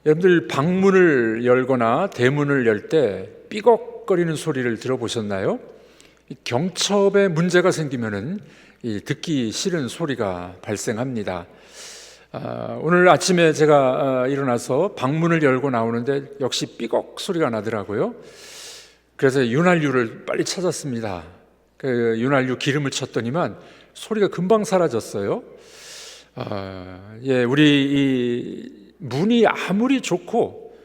여러분들 방문을 열거나 대문을 열 때 삐걱거리는 소리를 들어보셨나요? 경첩에 문제가 생기면은 듣기 싫은 소리가 발생합니다. 오늘 아침에 제가 일어나서 방문을 열고 나오는데 역시 삐걱 소리가 나더라고요. 그래서 윤활유를 빨리 찾았습니다. 그 윤활유 기름을 쳤더니만 소리가 금방 사라졌어요. 우리 이 문이 아무리 좋고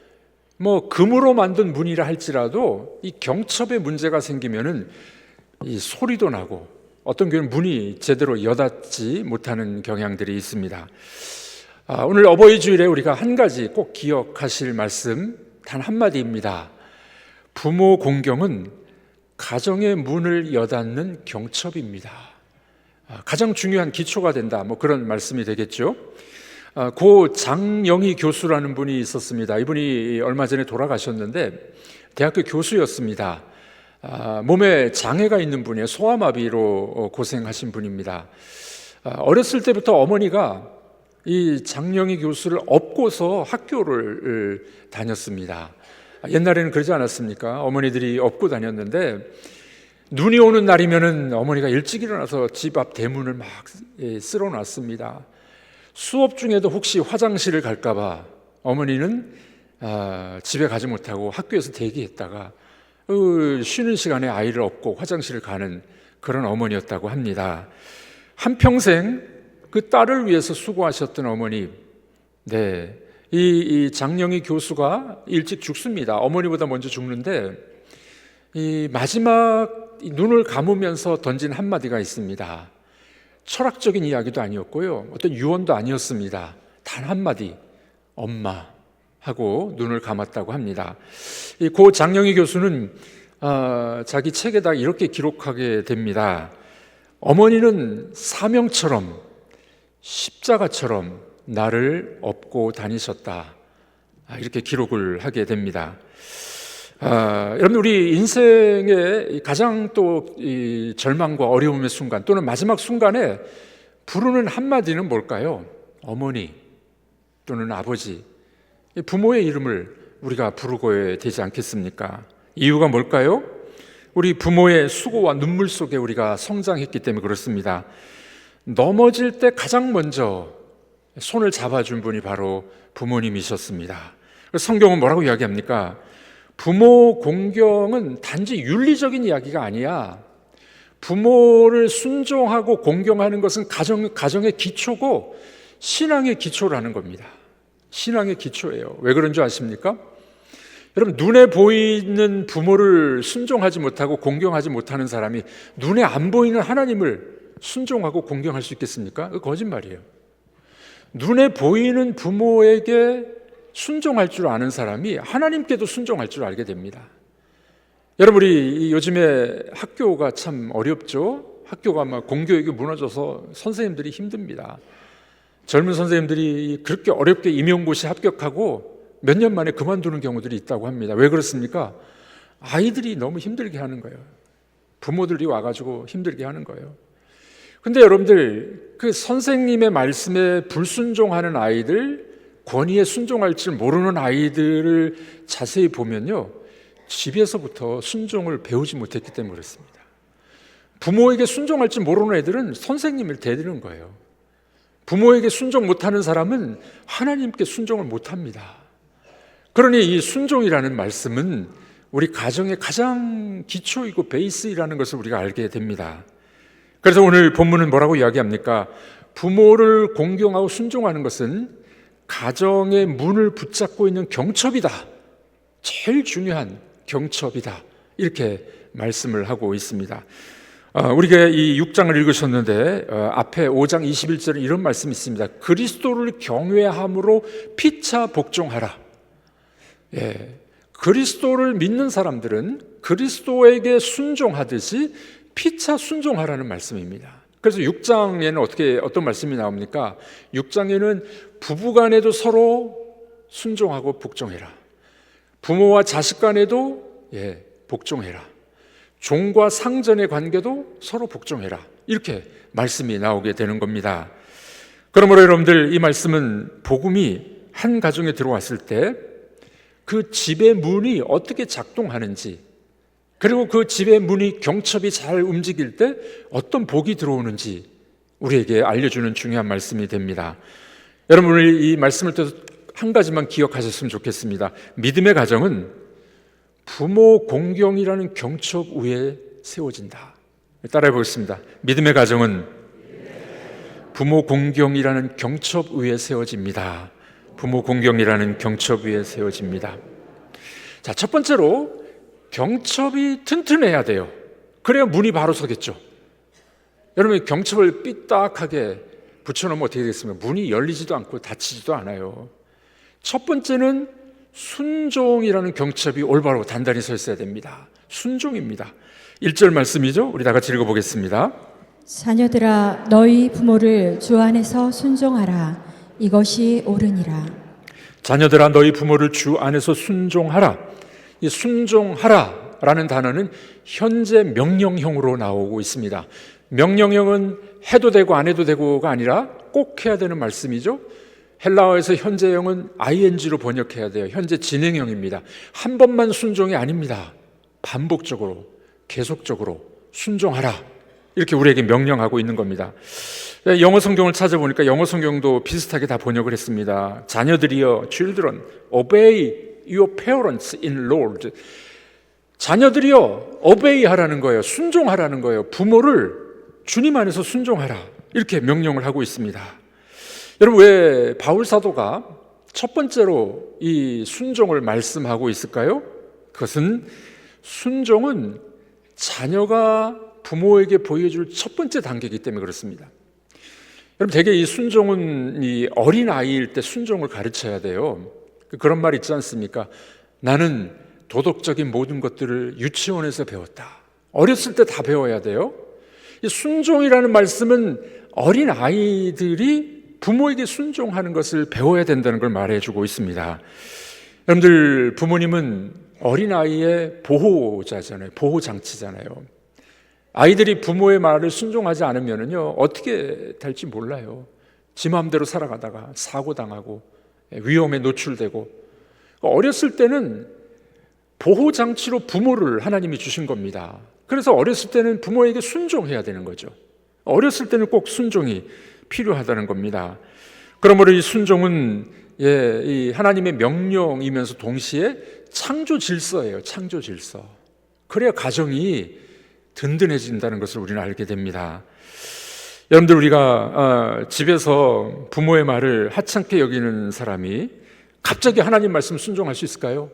뭐 금으로 만든 문이라 할지라도 이 경첩에 문제가 생기면은 이 소리도 나고 어떤 경우는 문이 제대로 여닫지 못하는 경향들이 있습니다. 오늘 어버이 주일에 우리가 한 가지 꼭 기억하실 말씀 단 한마디입니다. 부모 공경은 가정의 문을 여닫는 경첩입니다. 가장 중요한 기초가 된다, 뭐 그런 말씀이 되겠죠. 고 장영희 교수라는 분이 있었습니다. 이분이 얼마 전에 돌아가셨는데 대학교 교수였습니다. 몸에 장애가 있는 분이에요. 소아마비로 고생하신 분입니다. 어렸을 때부터 어머니가 이 장영희 교수를 업고서 학교를 다녔습니다. 옛날에는 그러지 않았습니까? 어머니들이 업고 다녔는데 눈이 오는 날이면은 어머니가 일찍 일어나서 집 앞 대문을 막 쓸어놨습니다. 수업 중에도 혹시 화장실을 갈까봐 어머니는 집에 가지 못하고 학교에서 대기했다가 쉬는 시간에 아이를 업고 화장실을 가는 그런 어머니였다고 합니다. 한평생 그 딸을 위해서 수고하셨던 어머니, 이 장영희 교수가 일찍 죽습니다. 어머니보다 먼저 죽는데 이 마지막 눈을 감으면서 던진 한마디가 있습니다. 철학적인 이야기도 아니었고요, 어떤 유언도 아니었습니다. 단 한마디, 엄마 하고 눈을 감았다고 합니다. 고 장영희 교수는 자기 책에다 이렇게 기록하게 됩니다. 어머니는 사명처럼 십자가처럼 나를 업고 다니셨다, 이렇게 기록을 하게 됩니다. 여러분, 우리 인생의 가장 또 이 절망과 어려움의 순간 또는 마지막 순간에 부르는 한마디는 뭘까요? 어머니 또는 아버지, 부모의 이름을 우리가 부르고야 되지 않겠습니까? 이유가 뭘까요? 우리 부모의 수고와 눈물 속에 우리가 성장했기 때문에 그렇습니다. 넘어질 때 가장 먼저 손을 잡아준 분이 바로 부모님이셨습니다. 성경은 뭐라고 이야기합니까? 부모 공경은 단지 윤리적인 이야기가 아니야. 부모를 순종하고 공경하는 것은 가정의 기초고 신앙의 기초라는 겁니다. 신앙의 기초예요. 왜 그런 줄 아십니까? 여러분, 눈에 보이는 부모를 순종하지 못하고 공경하지 못하는 사람이 눈에 안 보이는 하나님을 순종하고 공경할 수 있겠습니까? 그거 거짓말이에요. 눈에 보이는 부모에게 순종할 줄 아는 사람이 하나님께도 순종할 줄 알게 됩니다. 여러분, 우리 요즘에 학교가 참 어렵죠? 학교가 막 공교육이 무너져서 선생님들이 힘듭니다. 젊은 선생님들이 그렇게 어렵게 임용고시 합격하고 몇 년 만에 그만두는 경우들이 있다고 합니다. 왜 그렇습니까? 아이들이 너무 힘들게 하는 거예요. 부모들이 와가지고 힘들게 하는 거예요. 근데 여러분들, 그 선생님의 말씀에 불순종하는 아이들, 권위에 순종할 줄 모르는 아이들을 자세히 보면요, 집에서부터 순종을 배우지 못했기 때문에 그렇습니다. 부모에게 순종할 줄 모르는 애들은 선생님을 대드는 거예요. 부모에게 순종 못하는 사람은 하나님께 순종을 못합니다. 그러니 이 순종이라는 말씀은 우리 가정의 가장 기초이고 베이스이라는 것을 우리가 알게 됩니다. 그래서 오늘 본문은 뭐라고 이야기합니까? 부모를 공경하고 순종하는 것은 가정의 문을 붙잡고 있는 경첩이다. 제일 중요한 경첩이다. 이렇게 말씀을 하고 있습니다. 우리가 이 6장을 읽으셨는데 앞에 5장 21절에 이런 말씀이 있습니다. 그리스도를 경외함으로 피차 복종하라. 그리스도를 믿는 사람들은 그리스도에게 순종하듯이 피차 순종하라는 말씀입니다. 그래서 6장에는 어떤 말씀이 나옵니까? 6장에는 부부간에도 서로 순종하고 복종해라. 부모와 자식 간에도 복종해라. 종과 상전의 관계도 서로 복종해라. 이렇게 말씀이 나오게 되는 겁니다. 그러므로 여러분들, 이 말씀은 복음이 한 가정에 들어왔을 때 그 집의 문이 어떻게 작동하는지, 그리고 그 집의 문이 경첩이 잘 움직일 때 어떤 복이 들어오는지 우리에게 알려주는 중요한 말씀이 됩니다. 여러분, 우리 이 말씀을 통해서 한 가지만 기억하셨으면 좋겠습니다. 믿음의 가정은 부모 공경이라는 경첩 위에 세워진다. 따라해 보겠습니다. 믿음의 가정은 부모 공경이라는 경첩 위에 세워집니다. 부모 공경이라는 경첩 위에 세워집니다. 자, 첫 번째로 경첩이 튼튼해야 돼요. 그래야 문이 바로 서겠죠. 여러분, 경첩을 삐딱하게 붙여놓으면 어떻게 되겠습니까? 문이 열리지도 않고 닫히지도 않아요. 첫 번째는 순종이라는 경첩이 올바로 단단히 서 있어야 됩니다. 순종입니다. 1절 말씀이죠. 우리 다 같이 읽어보겠습니다. 자녀들아, 너희 부모를 주 안에서 순종하라. 이것이 옳으니라. 자녀들아, 너희 부모를 주 안에서 순종하라. 이 순종하라라는 단어는 현재 명령형으로 나오고 있습니다. 명령형은 해도 되고 안 해도 되고가 아니라 꼭 해야 되는 말씀이죠. 헬라어에서 현재형은 ing로 번역해야 돼요. 현재 진행형입니다. 한 번만 순종이 아닙니다. 반복적으로, 계속적으로 순종하라, 이렇게 우리에게 명령하고 있는 겁니다. 영어 성경을 찾아보니까 영어 성경도 비슷하게 다 번역을 했습니다. 자녀들이여, children, obey your parents in Lord. 자녀들이여, obey 하라는 거예요. 순종하라는 거예요. 부모를 주님 안에서 순종하라, 이렇게 명령을 하고 있습니다. 여러분, 왜 바울 사도가 첫 번째로 이 순종을 말씀하고 있을까요? 그것은 순종은 자녀가 부모에게 보여줄 첫 번째 단계이기 때문에 그렇습니다. 여러분, 대개 이 순종은 이 어린 아이일 때 순종을 가르쳐야 돼요. 그런 말 있지 않습니까? 나는 도덕적인 모든 것들을 유치원에서 배웠다. 어렸을 때 다 배워야 돼요. 이 순종이라는 말씀은 어린 아이들이 부모에게 순종하는 것을 배워야 된다는 걸 말해주고 있습니다. 여러분들, 부모님은 어린아이의 보호자잖아요. 보호장치잖아요. 아이들이 부모의 말을 순종하지 않으면요, 어떻게 될지 몰라요. 지 마음대로 살아가다가 사고당하고 위험에 노출되고. 어렸을 때는 보호장치로 부모를 하나님이 주신 겁니다. 그래서 어렸을 때는 부모에게 순종해야 되는 거죠. 어렸을 때는 꼭 순종이 필요하다는 겁니다. 그러므로 이 순종은 이 하나님의 명령이면서 동시에 창조 질서예요. 창조 질서. 그래야 가정이 든든해진다는 것을 우리는 알게 됩니다. 여러분들, 우리가 집에서 부모의 말을 하찮게 여기는 사람이 갑자기 하나님 말씀 순종할 수 있을까요?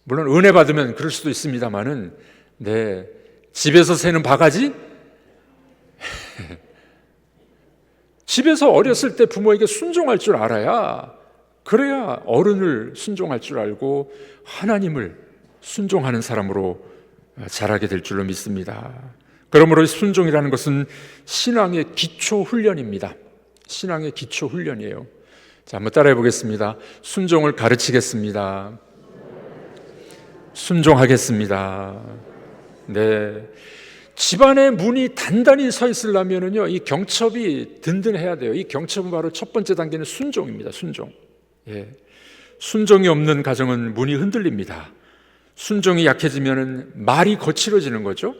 물론 은혜 받으면 그럴 수도 있습니다만은, 네, 집에서 새는 바가지? 집에서 어렸을 때 부모에게 순종할 줄 알아야, 그래야 어른을 순종할 줄 알고 하나님을 순종하는 사람으로 자라게 될 줄로 믿습니다. 그러므로 순종이라는 것은 신앙의 기초 훈련입니다. 신앙의 기초 훈련이에요. 자, 한번 따라해 보겠습니다. 순종을 가르치겠습니다. 순종하겠습니다. 네. 집안의 문이 단단히 서 있으려면요, 이 경첩이 든든해야 돼요. 이 경첩은 바로 첫 번째 단계는 순종입니다. 순종. 예. 순종이 없는 가정은 문이 흔들립니다. 순종이 약해지면 말이 거칠어지는 거죠.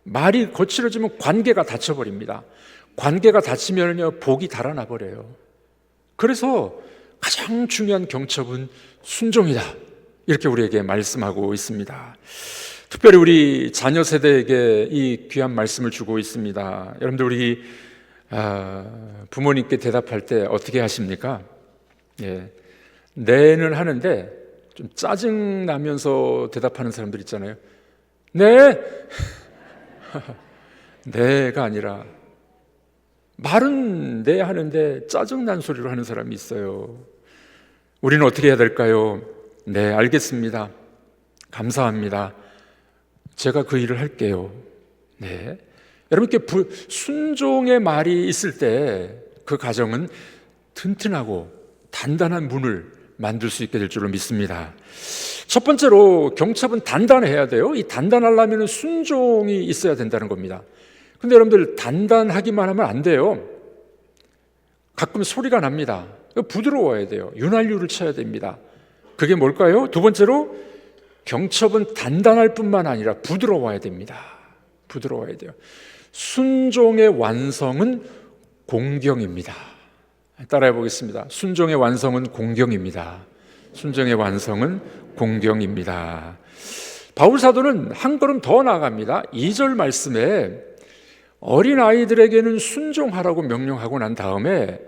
말이 거칠어지면 관계가 닫혀버립니다. 관계가 닫히면요, 복이 달아나 버려요. 그래서 가장 중요한 경첩은 순종이다, 이렇게 우리에게 말씀하고 있습니다. 특별히 우리 자녀 세대에게 이 귀한 말씀을 주고 있습니다. 여러분들, 우리 부모님께 대답할 때 어떻게 하십니까? 예, 네는 하는데 좀 짜증나면서 대답하는 사람들 있잖아요. 네. 네가 아니라 말은 네 하는데 짜증난 소리로 하는 사람이 있어요. 우리는 어떻게 해야 될까요? 네, 알겠습니다. 감사합니다. 제가 그 일을 할게요. 네. 여러분께 순종의 말이 있을 때 그 가정은 튼튼하고 단단한 문을 만들 수 있게 될 줄로 믿습니다. 첫 번째로 경첩은 단단해야 돼요. 이 단단하려면 순종이 있어야 된다는 겁니다. 근데 여러분들, 단단하기만 하면 안 돼요. 가끔 소리가 납니다. 부드러워야 돼요. 윤활유를 쳐야 됩니다. 그게 뭘까요? 두 번째로 경첩은 단단할 뿐만 아니라 부드러워야 됩니다. 부드러워야 돼요. 순종의 완성은 공경입니다. 따라해 보겠습니다. 순종의 완성은 공경입니다. 순종의 완성은 공경입니다. 바울 사도는 한 걸음 더 나아갑니다. 2절 말씀에 어린 아이들에게는 순종하라고 명령하고 난 다음에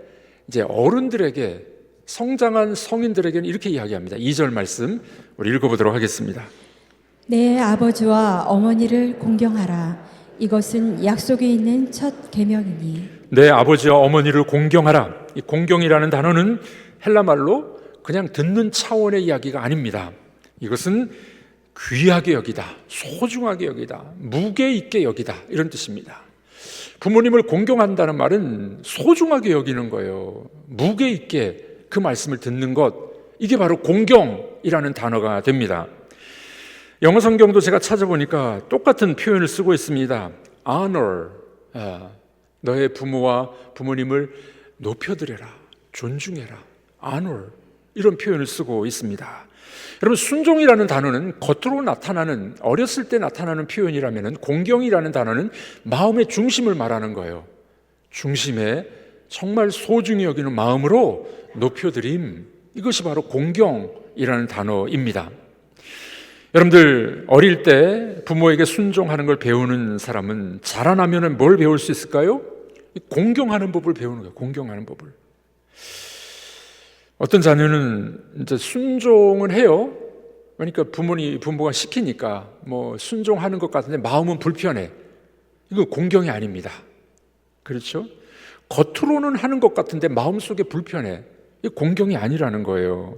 이제 어른들에게, 성장한 성인들에게는 이렇게 이야기합니다. 2절 말씀 우리 읽어보도록 하겠습니다. 내 아버지와 어머니를 공경하라. 이것은 약속이 있는 첫 계명이니. 내 아버지와 어머니를 공경하라. 이 공경이라는 단어는 헬라 말로 그냥 듣는 차원의 이야기가 아닙니다. 이것은 귀하게 여기다, 소중하게 여기다, 무게 있게 여기다, 이런 뜻입니다. 부모님을 공경한다는 말은 소중하게 여기는 거예요. 무게 있게 그 말씀을 듣는 것, 이게 바로 공경이라는 단어가 됩니다. 영어 성경도 제가 찾아보니까 똑같은 표현을 쓰고 있습니다. honor, 너의 부모와 부모님을 높여드려라, 존중해라, honor, 이런 표현을 쓰고 있습니다. 여러분, 순종이라는 단어는 겉으로 나타나는, 어렸을 때 나타나는 표현이라면 공경이라는 단어는 마음의 중심을 말하는 거예요. 중심에 정말 소중히 여기는 마음으로 높여드림, 이것이 바로 공경이라는 단어입니다. 여러분들, 어릴 때 부모에게 순종하는 걸 배우는 사람은 자라나면 뭘 배울 수 있을까요? 공경하는 법을 배우는 거예요. 공경하는 법을. 어떤 자녀는 이제 순종을 해요. 그러니까 부모가 시키니까 뭐 순종하는 것 같은데 마음은 불편해. 이거 공경이 아닙니다. 그렇죠? 겉으로는 하는 것 같은데 마음속에 불편해. 이게 공경이 아니라는 거예요.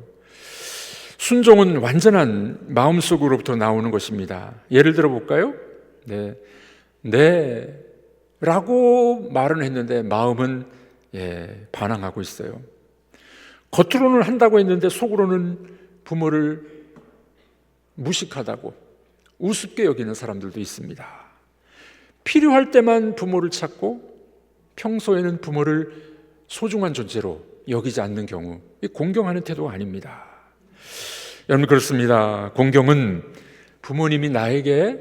순종은 완전한 마음속으로부터 나오는 것입니다. 예를 들어 볼까요? 네 라고 말은 했는데 마음은 반항하고 있어요. 겉으로는 한다고 했는데 속으로는 부모를 무식하다고 우습게 여기는 사람들도 있습니다. 필요할 때만 부모를 찾고 평소에는 부모를 소중한 존재로 여기지 않는 경우, 공경하는 태도가 아닙니다. 여러분, 그렇습니다. 공경은 부모님이 나에게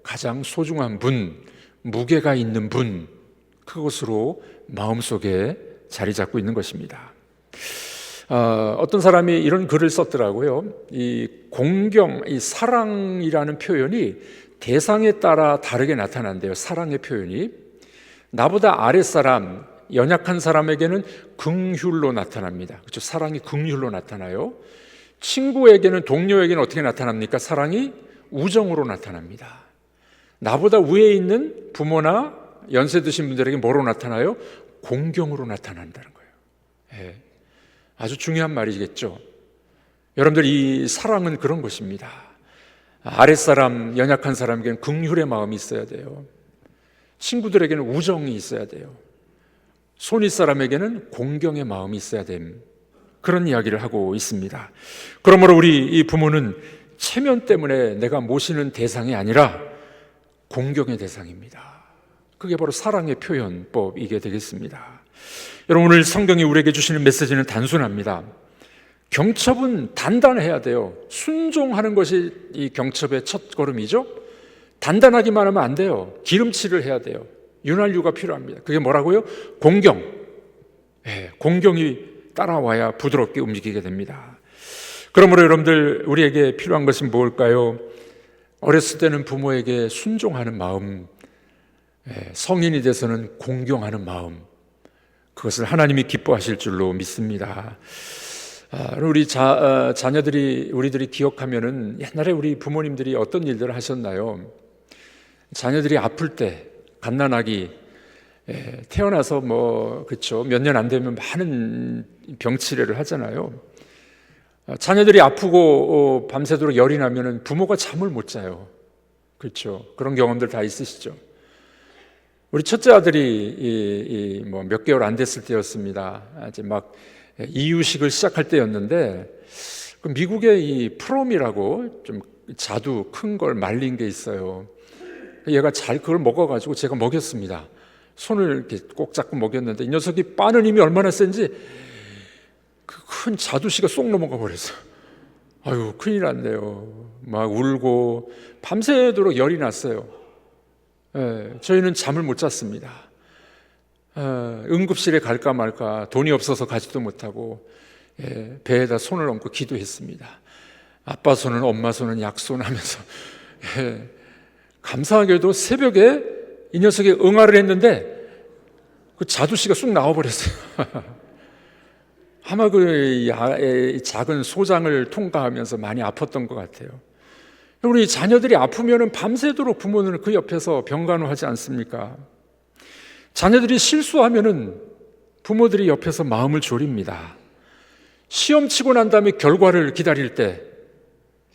가장 소중한 분, 무게가 있는 분, 그것으로 마음속에 자리 잡고 있는 것입니다. 어떤 사람이 이런 글을 썼더라고요. 이 공경, 이 사랑이라는 표현이 대상에 따라 다르게 나타난대요. 사랑의 표현이 나보다 아랫사람, 연약한 사람에게는 긍휼로 나타납니다. 그렇죠? 사랑이 긍휼로 나타나요. 친구에게는, 동료에게는 어떻게 나타납니까? 사랑이 우정으로 나타납니다. 나보다 위에 있는 부모나 연세 드신 분들에게 뭐로 나타나요? 공경으로 나타난다는 거예요. 아주 중요한 말이겠죠. 여러분들, 이 사랑은 그런 것입니다. 아랫사람, 연약한 사람에게는 긍휼의 마음이 있어야 돼요. 친구들에게는 우정이 있어야 돼요. 손윗사람에게는 공경의 마음이 있어야 됨, 그런 이야기를 하고 있습니다. 그러므로 우리 이 부모는 체면 때문에 내가 모시는 대상이 아니라 공경의 대상입니다. 그게 바로 사랑의 표현법이게 되겠습니다. 여러분, 오늘 성경이 우리에게 주시는 메시지는 단순합니다. 경첩은 단단해야 돼요. 순종하는 것이 이 경첩의 첫 걸음이죠. 단단하기만 하면 안 돼요. 기름칠을 해야 돼요. 윤활유가 필요합니다. 그게 뭐라고요? 공경. 공경이 따라와야 부드럽게 움직이게 됩니다. 그러므로 여러분들, 우리에게 필요한 것은 뭘까요? 어렸을 때는 부모에게 순종하는 마음, 성인이 돼서는 공경하는 마음, 그것을 하나님이 기뻐하실 줄로 믿습니다. 우리 자녀들이, 우리들이 기억하면은 옛날에 우리 부모님들이 어떤 일들을 하셨나요? 자녀들이 아플 때, 갓난아기 태어나서 그렇죠, 몇 년 안 되면 많은 병치레를 하잖아요. 자녀들이 아프고 밤새도록 열이 나면은 부모가 잠을 못 자요. 그렇죠? 그런 경험들 다 있으시죠? 우리 첫째 아들이 몇 개월 안 됐을 때였습니다. 이제 막 이유식을 시작할 때였는데, 미국에 이 프롬이라고 좀 자두 큰 걸 말린 게 있어요. 얘가 잘 그걸 먹어가지고 제가 먹였습니다. 손을 이렇게 꼭 잡고 먹였는데 이 녀석이 빠는 힘이 얼마나 센지 큰 자두씨가 쏙 넘어가 버렸어요. 아유, 큰일 났네요. 막 울고 밤새도록 열이 났어요. 저희는 잠을 못 잤습니다. 응급실에 갈까 말까, 돈이 없어서 가지도 못하고 배에다 손을 얹고 기도했습니다. 아빠 손은 엄마 손은 약손 하면서 감사하게도 새벽에 이 녀석이 응아를 했는데 그 자두씨가 쑥 나와버렸어요. 아마 그 작은 소장을 통과하면서 많이 아팠던 것 같아요. 우리 자녀들이 아프면 밤새도록 부모는 그 옆에서 병간호하지 않습니까? 자녀들이 실수하면 부모들이 옆에서 마음을 졸입니다. 시험 치고 난 다음에 결과를 기다릴 때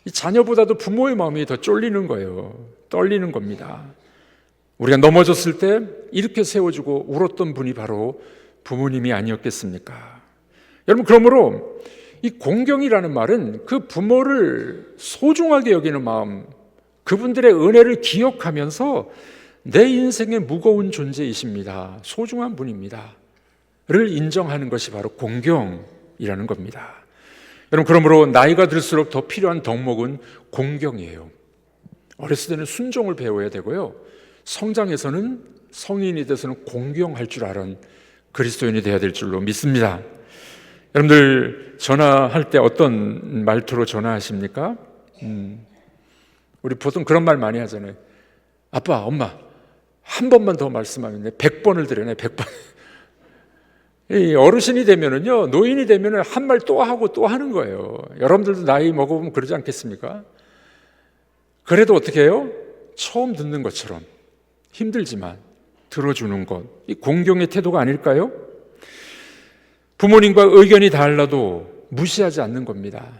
이 자녀보다도 부모의 마음이 더 쫄리는 거예요. 떨리는 겁니다. 우리가 넘어졌을 때 이렇게 세워주고 울었던 분이 바로 부모님이 아니었겠습니까? 여러분, 그러므로 이 공경이라는 말은 그 부모를 소중하게 여기는 마음, 그분들의 은혜를 기억하면서 내 인생의 무거운 존재이십니다, 소중한 분입니다 를 인정하는 것이 바로 공경이라는 겁니다. 여러분, 그러므로 나이가 들수록 더 필요한 덕목은 공경이에요. 어렸을 때는 순종을 배워야 되고요, 성장해서는, 성인이 돼서는 공경할 줄 아는 그리스도인이 되어야 될 줄로 믿습니다. 여러분들 전화할 때 어떤 말투로 전화하십니까? 우리 보통 그런 말 많이 하잖아요. 아빠, 엄마, 한 번만 더 말씀하면 100번을 드려내, 100번. 어르신이 되면은요, 노인이 되면은 한 말 또 하고 또 하는 거예요. 여러분들도 나이 먹어보면 그러지 않겠습니까? 그래도 어떻게 해요? 처음 듣는 것처럼 힘들지만 들어주는 것, 이 공경의 태도가 아닐까요? 부모님과 의견이 달라도 무시하지 않는 겁니다.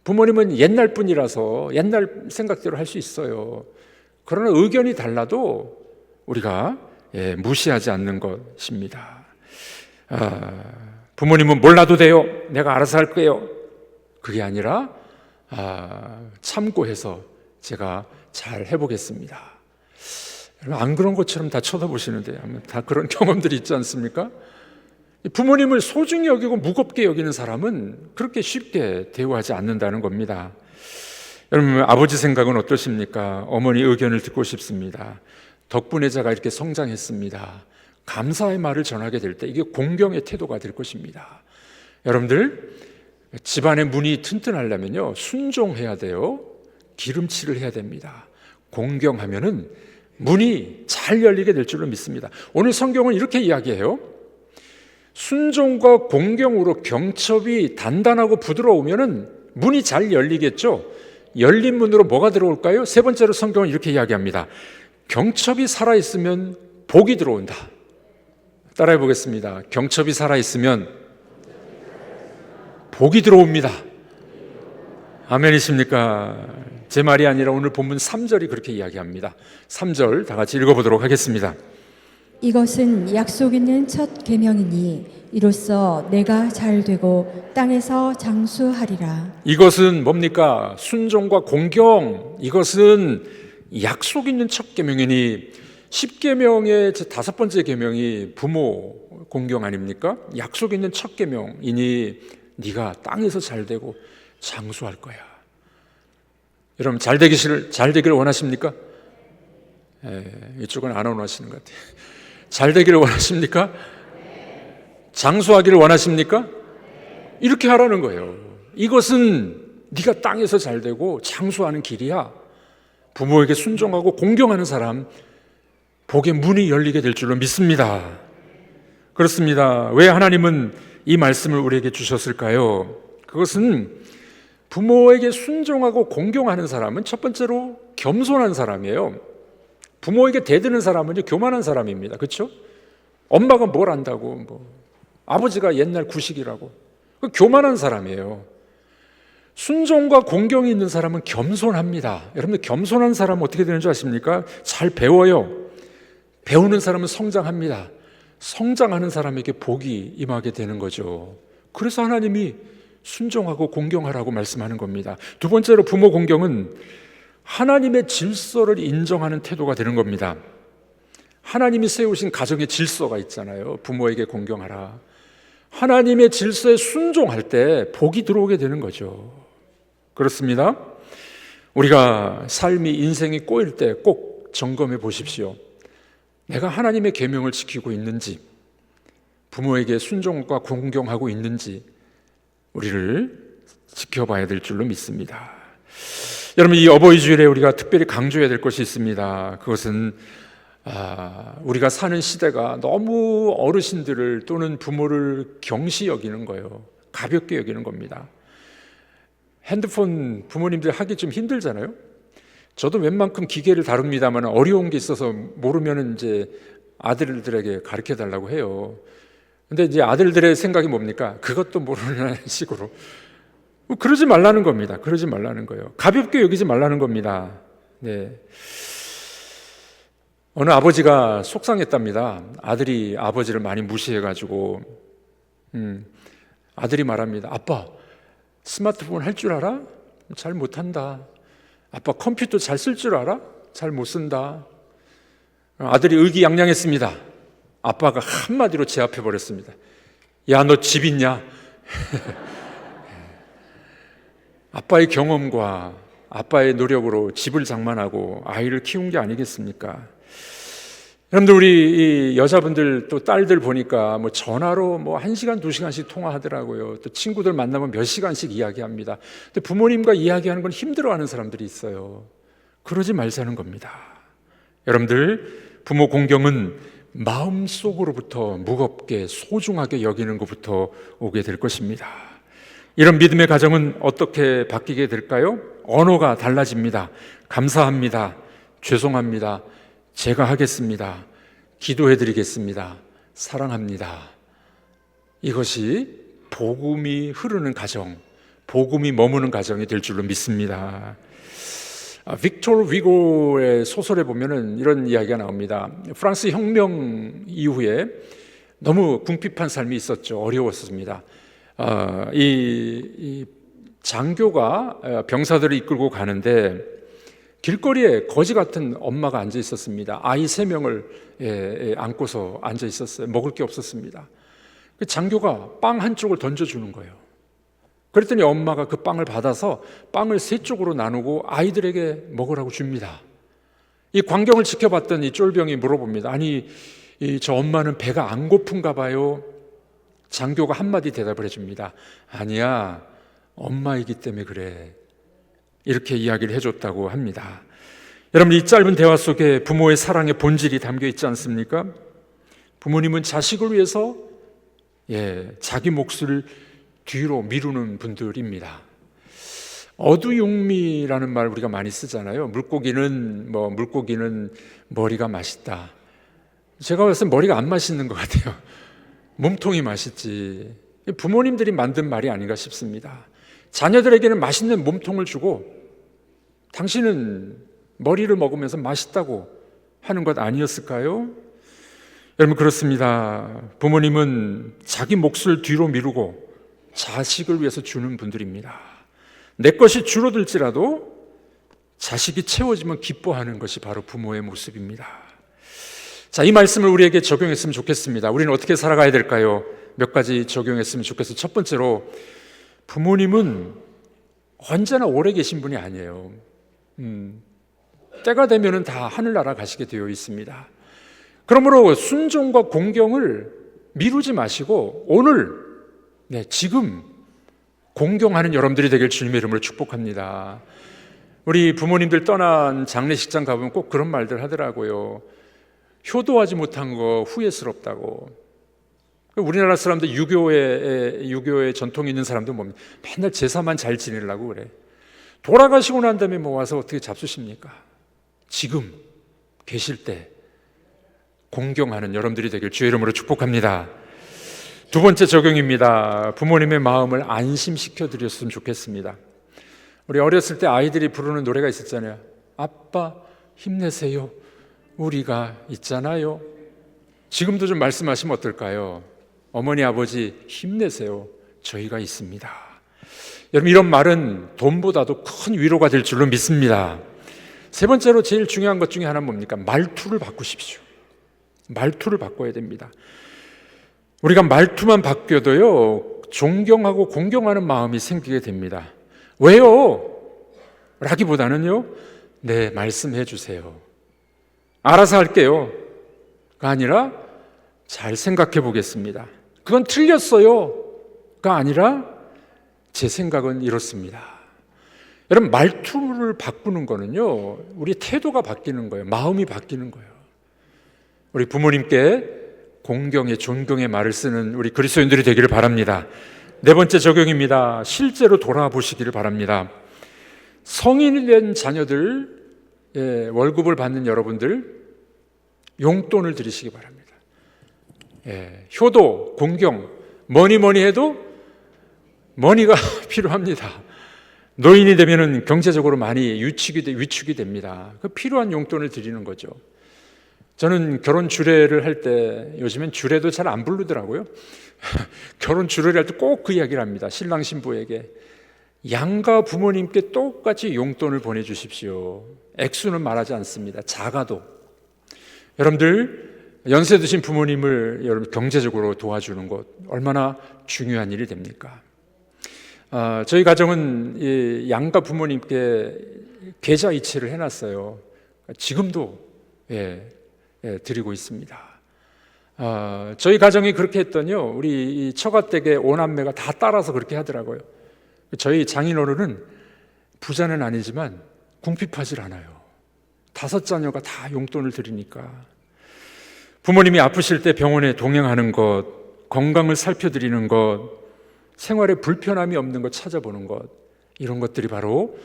부모님은 옛날 분이라서 옛날 생각대로 할 수 있어요. 그러나 의견이 달라도 우리가 무시하지 않는 것입니다. 부모님은 몰라도 돼요, 내가 알아서 할 거예요, 그게 아니라 참고해서 제가 잘 해보겠습니다. 안 그런 것처럼 다 쳐다보시는데 다 그런 경험들이 있지 않습니까? 부모님을 소중히 여기고 무겁게 여기는 사람은 그렇게 쉽게 대우하지 않는다는 겁니다. 여러분, 아버지 생각은 어떠십니까? 어머니 의견을 듣고 싶습니다. 덕분에 제가 이렇게 성장했습니다, 감사의 말을 전하게 될 때 이게 공경의 태도가 될 것입니다. 여러분들, 집안의 문이 튼튼하려면요, 순종해야 돼요, 기름칠을 해야 됩니다. 공경하면은 문이 잘 열리게 될 줄로 믿습니다. 오늘 성경은 이렇게 이야기해요. 순종과 공경으로 경첩이 단단하고 부드러우면은 문이 잘 열리겠죠. 열린 문으로 뭐가 들어올까요? 세 번째로 성경은 이렇게 이야기합니다. 경첩이 살아있으면 복이 들어온다. 따라해 보겠습니다. 경첩이 살아있으면 복이 들어옵니다. 아멘이십니까? 제 말이 아니라 오늘 본문 3절이 그렇게 이야기합니다. 3절 다 같이 읽어보도록 하겠습니다. 이것은 약속 있는 첫 계명이니 이로써 내가 잘 되고 땅에서 장수하리라. 이것은 뭡니까? 순종과 공경, 이것은 약속 있는 첫 계명이니, 10계명의 제 5번째 계명이 부모 공경 아닙니까? 약속 있는 첫 계명이니 네가 땅에서 잘 되고 장수할 거야. 여러분, 잘 되기를 원하십니까? 이쪽은 안 원하시는 것 같아요. 잘 되기를 원하십니까? 장수하기를 원하십니까? 이렇게 하라는 거예요. 이것은 네가 땅에서 잘 되고 장수하는 길이야. 부모에게 순종하고 공경하는 사람, 복의 문이 열리게 될 줄로 믿습니다. 그렇습니다. 왜 하나님은 이 말씀을 우리에게 주셨을까요? 그것은 부모에게 순종하고 공경하는 사람은 첫 번째로 겸손한 사람이에요. 부모에게 대드는 사람은 교만한 사람입니다. 그렇죠? 엄마가 뭘 안다고, 아버지가 옛날 구식이라고, 교만한 사람이에요. 순종과 공경이 있는 사람은 겸손합니다. 여러분들, 겸손한 사람은 어떻게 되는 줄 아십니까? 잘 배워요. 배우는 사람은 성장합니다. 성장하는 사람에게 복이 임하게 되는 거죠. 그래서 하나님이 순종하고 공경하라고 말씀하는 겁니다. 두 번째로 부모 공경은 하나님의 질서를 인정하는 태도가 되는 겁니다. 하나님이 세우신 가정의 질서가 있잖아요. 부모에게 공경하라. 하나님의 질서에 순종할 때 복이 들어오게 되는 거죠. 그렇습니다. 우리가 삶이 인생이 꼬일 때 꼭 점검해 보십시오. 내가 하나님의 계명을 지키고 있는지, 부모에게 순종과 공경하고 있는지 우리를 지켜봐야 될 줄로 믿습니다. 여러분, 이 어버이 주일에 우리가 특별히 강조해야 될 것이 있습니다. 그것은 우리가 사는 시대가 너무 어르신들을 또는 부모를 경시 여기는 거예요. 가볍게 여기는 겁니다. 핸드폰 부모님들 하기 좀 힘들잖아요. 저도 웬만큼 기계를 다룹니다만 어려운 게 있어서 모르면 이제 아들들에게 가르쳐 달라고 해요. 근데 이제 아들들의 생각이 뭡니까? 그것도 모르는 식으로. 그러지 말라는 겁니다. 그러지 말라는 거예요. 가볍게 여기지 말라는 겁니다. 네. 어느 아버지가 속상했답니다. 아들이 아버지를 많이 무시해가지고 아들이 말합니다. 아빠, 스마트폰 할 줄 알아? 잘 못한다. 아빠, 컴퓨터 잘 쓸 줄 알아? 잘 못 쓴다. 아들이 의기양양했습니다. 아빠가 한마디로 제압해버렸습니다. 야, 너 집 있냐? 아빠의 경험과 아빠의 노력으로 집을 장만하고 아이를 키운 게 아니겠습니까? 여러분들, 우리 이 여자분들 또 딸들 보니까 뭐 전화로 뭐 1시간, 2시간씩 통화하더라고요. 또 친구들 만나면 몇 시간씩 이야기합니다. 근데 부모님과 이야기하는 건 힘들어하는 사람들이 있어요. 그러지 말자는 겁니다. 여러분들, 부모 공경은 마음속으로부터 무겁게 소중하게 여기는 것부터 오게 될 것입니다. 이런 믿음의 가정은 어떻게 바뀌게 될까요? 언어가 달라집니다. 감사합니다. 죄송합니다. 제가 하겠습니다. 기도해 드리겠습니다. 사랑합니다. 이것이 복음이 흐르는 가정, 복음이 머무는 가정이 될 줄로 믿습니다. 빅토르 위고의 소설에 보면은 이런 이야기가 나옵니다. 프랑스 혁명 이후에 너무 궁핍한 삶이 있었죠. 어려웠습니다. 이 장교가 병사들을 이끌고 가는데 길거리에 거지 같은 엄마가 앉아 있었습니다. 아이 3명을 안고서 앉아 있었어요. 먹을 게 없었습니다. 장교가 빵 한쪽을 던져주는 거예요. 그랬더니 엄마가 그 빵을 받아서 빵을 3쪽으로 나누고 아이들에게 먹으라고 줍니다. 이 광경을 지켜봤던 이 쫄병이 물어봅니다. 아니, 저 엄마는 배가 안 고픈가 봐요. 장교가 한마디 대답을 해줍니다. 아니야, 엄마이기 때문에 그래. 이렇게 이야기를 해줬다고 합니다. 여러분, 이 짧은 대화 속에 부모의 사랑의 본질이 담겨 있지 않습니까? 부모님은 자식을 위해서 자기 몫을 뒤로 미루는 분들입니다. 어두육미라는 말 우리가 많이 쓰잖아요. 물고기는 머리가 맛있다. 제가 봤을 때 머리가 안 맛있는 것 같아요. 몸통이 맛있지. 부모님들이 만든 말이 아닌가 싶습니다. 자녀들에게는 맛있는 몸통을 주고 당신은 머리를 먹으면서 맛있다고 하는 것 아니었을까요? 여러분, 그렇습니다. 부모님은 자기 몫을 뒤로 미루고 자식을 위해서 주는 분들입니다. 내 것이 줄어들지라도 자식이 채워지면 기뻐하는 것이 바로 부모의 모습입니다. 자, 이 말씀을 우리에게 적용했으면 좋겠습니다. 우리는 어떻게 살아가야 될까요? 몇 가지 적용했으면 좋겠어요. 첫 번째로, 부모님은 언제나 오래 계신 분이 아니에요. 때가 되면은 다 하늘나라 가시게 되어 있습니다. 그러므로 순종과 공경을 미루지 마시고 오늘, 지금 공경하는 여러분들이 되길 주님의 이름으로 축복합니다. 우리 부모님들 떠난 장례식장 가보면 꼭 그런 말들 하더라고요. 효도하지 못한 거 후회스럽다고. 우리나라 사람들 유교의 전통이 있는 사람들 보면 맨날 제사만 잘 지내려고 그래. 돌아가시고 난 다음에 뭐 와서 어떻게 잡수십니까? 지금 계실 때 공경하는 여러분들이 되길 주의 이름으로 축복합니다. 두 번째 적용입니다. 부모님의 마음을 안심시켜 드렸으면 좋겠습니다. 우리 어렸을 때 아이들이 부르는 노래가 있었잖아요. 아빠 힘내세요. 우리가 있잖아요. 지금도 좀 말씀하시면 어떨까요? 어머니, 아버지 힘내세요. 저희가 있습니다. 여러분, 이런 말은 돈보다도 큰 위로가 될 줄로 믿습니다. 세 번째로 제일 중요한 것 중에 하나는 뭡니까? 말투를 바꾸십시오. 말투를 바꿔야 됩니다. 우리가 말투만 바뀌어도요, 존경하고 공경하는 마음이 생기게 됩니다. 왜요? 라기보다는요, 네, 말씀해 주세요. 알아서 할게요. 가 아니라 잘 생각해 보겠습니다. 그건 틀렸어요. 가 아니라 제 생각은 이렇습니다. 여러분, 말투를 바꾸는 거는요, 우리 태도가 바뀌는 거예요. 마음이 바뀌는 거예요. 우리 부모님께 공경의, 존경의 말을 쓰는 우리 그리스도인들이 되기를 바랍니다. 네 번째 적용입니다. 실제로 돌아보시기를 바랍니다. 성인이 된 자녀들, 월급을 받는 여러분들, 용돈을 드리시기 바랍니다. 효도, 공경, 뭐니 해도 머니가 필요합니다. 노인이 되면은 경제적으로 많이 위축이 됩니다. 그 필요한 용돈을 드리는 거죠. 저는 결혼 주례를 할 때, 요즘엔 주례도 잘 안 부르더라고요. 결혼 주례를 할 때 꼭 그 이야기를 합니다. 신랑 신부에게 양가 부모님께 똑같이 용돈을 보내주십시오. 액수는 말하지 않습니다. 작아도. 여러분들, 연세 드신 부모님을 여러분 경제적으로 도와주는 것 얼마나 중요한 일이 됩니까? 저희 가정은 이 양가 부모님께 계좌 이체를 해놨어요. 지금도 드리고 있습니다. 저희 가정이 그렇게 했더니요, 우리 이 처가댁의 오남매가 다 따라서 그렇게 하더라고요. 저희 장인어른은 부자는 아니지만 궁핍하질 않아요. 5 자녀가 다 용돈을 드리니까. 부모님이 아프실 때 병원에 동행하는 것, 건강을 살펴드리는 것, 생활에 불편함이 없는 것 찾아보는 것, 이런 것들이 바로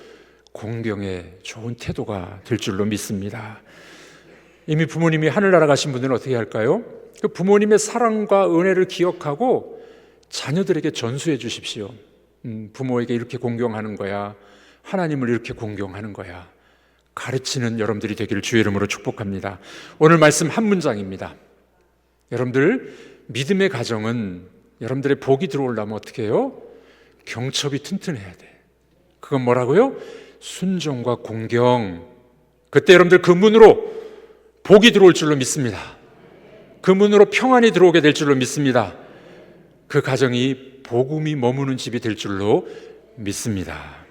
공경의 좋은 태도가 될 줄로 믿습니다. 이미 부모님이 하늘나라 가신 분들은 어떻게 할까요? 그 부모님의 사랑과 은혜를 기억하고 자녀들에게 전수해 주십시오. 부모에게 이렇게 공경하는 거야, 하나님을 이렇게 공경하는 거야, 가르치는 여러분들이 되기를 주의 이름으로 축복합니다. 오늘 말씀 한 문장입니다. 여러분들, 믿음의 가정은 여러분들의 복이 들어오려면 어떻게 해요? 경첩이 튼튼해야 돼. 그건 뭐라고요? 순종과 공경. 그때 여러분들 그 문으로 복이 들어올 줄로 믿습니다. 그 문으로 평안이 들어오게 될 줄로 믿습니다. 그 가정이 복음이 머무는 집이 될 줄로 믿습니다.